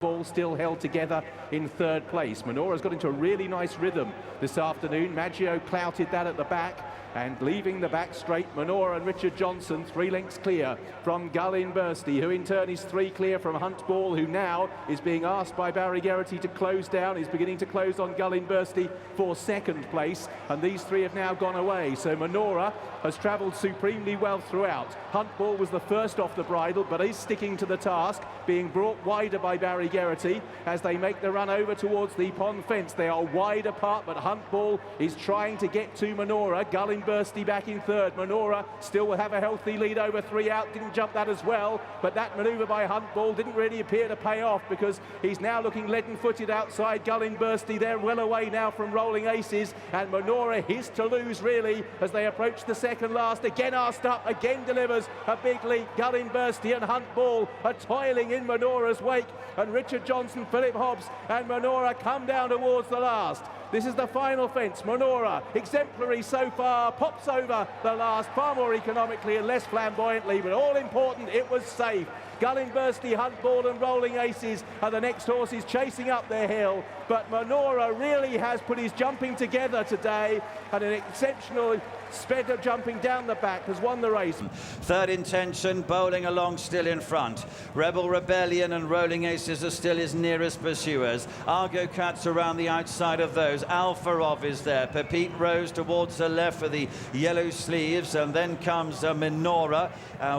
Ball still held together in third place. Menorah's got into a really nice rhythm this afternoon. Maggio clouted that at the back, and leaving the back straight, Menorah and Richard Johnson 3 lengths clear from Gullin Bursty, who in turn is 3 clear from Hunt Ball, who now is being asked by Barry Geraghty to close down. He's beginning to close on Gullin Bursty for second place, and these 3 have now gone away. So Menorah has travelled supremely well throughout. Hunt Ball was the first off the bridle, but is sticking to the task, being brought wider by Barry Geraghty as they make the run over towards the pond fence. They are wide apart, but Hunt Ball is trying to get to Menorah. Gullin Bursty back in third. Menorah still will have a healthy lead over 3 out. Didn't jump that as well, but that manoeuvre by Hunt Ball didn't really appear to pay off, because he's now looking leaden-footed outside Gullin Bursty. They're well away now from Rolling Aces, and Menorah his to lose really as they approach the second last. Again asked up, again delivers a big lead. Gullin Bursty and Hunt Ball are toiling in Menorah's wake, and Richard Johnson, Philip Hobbs and Menorah come down towards the last. This is the final fence. Menorah, exemplary so far, pops over the last far more economically and less flamboyantly, but all important, it was safe. Gullin Bursty, Hunt Ball and Rolling Aces are the next horses chasing up their hill, but Menorah really has put his jumping together today, and an exceptional sped of jumping down the back has won the race. Third Intention bowling along still in front. Rebel Rebellion and Rolling Aces are still his nearest pursuers. Argo Cats around the outside of those. Alfarov is there. Pepite Rose towards the left for the yellow sleeves, and then comes Menorah.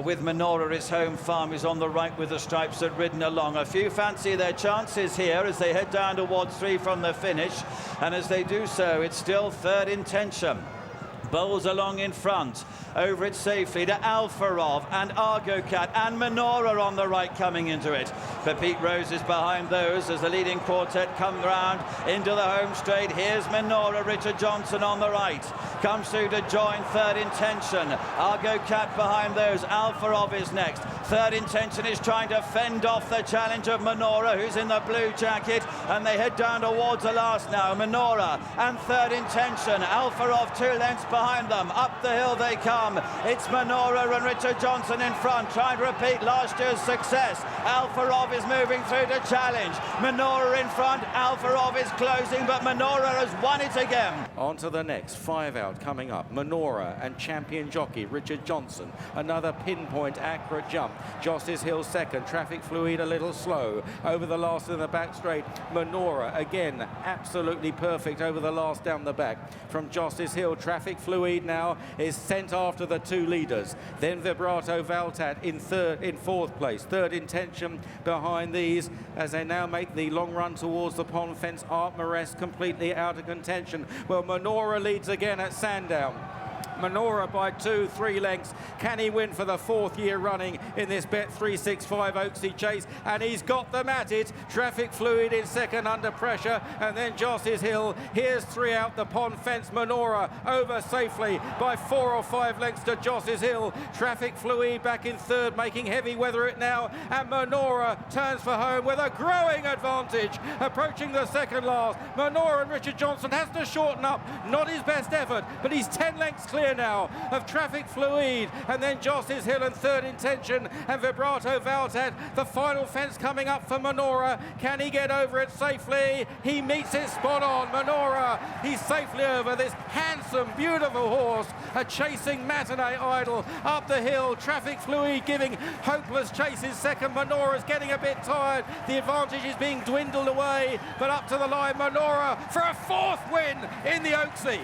With Menorah, his home farm is on the right with the stripes that ridden along. A few fancy their chances here as they head down towards 3 from the finish, and as they do so, it's still Third Intention. Bowls along in front, over it safely to Alfarov and Argo Cat and Menorah on the right coming into it. Pepite Rose is behind those as the leading quartet come round into the home straight. Here's Menorah, Richard Johnson on the right. Comes through to join Third Intention. Argo Cat behind those. Alfarov is next. Third Intention is trying to fend off the challenge of Menorah, who's in the blue jacket, and they head down towards the last now. Menorah and Third Intention. Alfarov 2 lengths behind them. Up the hill they come. It's Menorah and Richard Johnson in front, trying to repeat last year's success. Alfarov is moving through to challenge. Menorah in front. Alfarov is closing, but Menorah has won it again. On to the next 5 out coming up. Menorah and champion jockey Richard Johnson. Another pinpoint accurate jump. Josses Hill second. Traffic Fluid a little slow. Over the last in the back straight. Menorah again absolutely perfect over the last down the back. From Josses Hill, Traffic Fluid now is sent after the 2 leaders. Then Vibrato Valtat in fourth place. Third Intention behind these as they now make the long run towards the pond fence. Art Moresque completely out of contention. Well, Menorah leads again at Sandown. Menorah by 2-3 lengths. Can he win for the 4th year running in this Bet365 Oaksey Chase? And he's got them at it. Traffic Fluid in second under pressure, and then Josses Hill. Here's 3 out the pond fence. Menorah over safely by 4 or 5 lengths to Josses Hill. Traffic Fluid back in third, making heavy weather it now, and Menorah turns for home with a growing advantage, approaching the second last. Menorah and Richard Johnson has to shorten up. Not his best effort, but he's 10 lengths clear now of Traffic Fluid, and then Josses Hill and Third Intention and Vibrato Valtat. The final fence coming up for Menorah. Can he get over it safely? He meets it spot on. Menorah, he's safely over this handsome, beautiful horse, a chasing matinee idol up the hill. Traffic Fluid giving hopeless chases second. Menorah's getting a bit tired. The advantage is being dwindled away, but up to the line, Menorah for a 4th win in the Oaksey.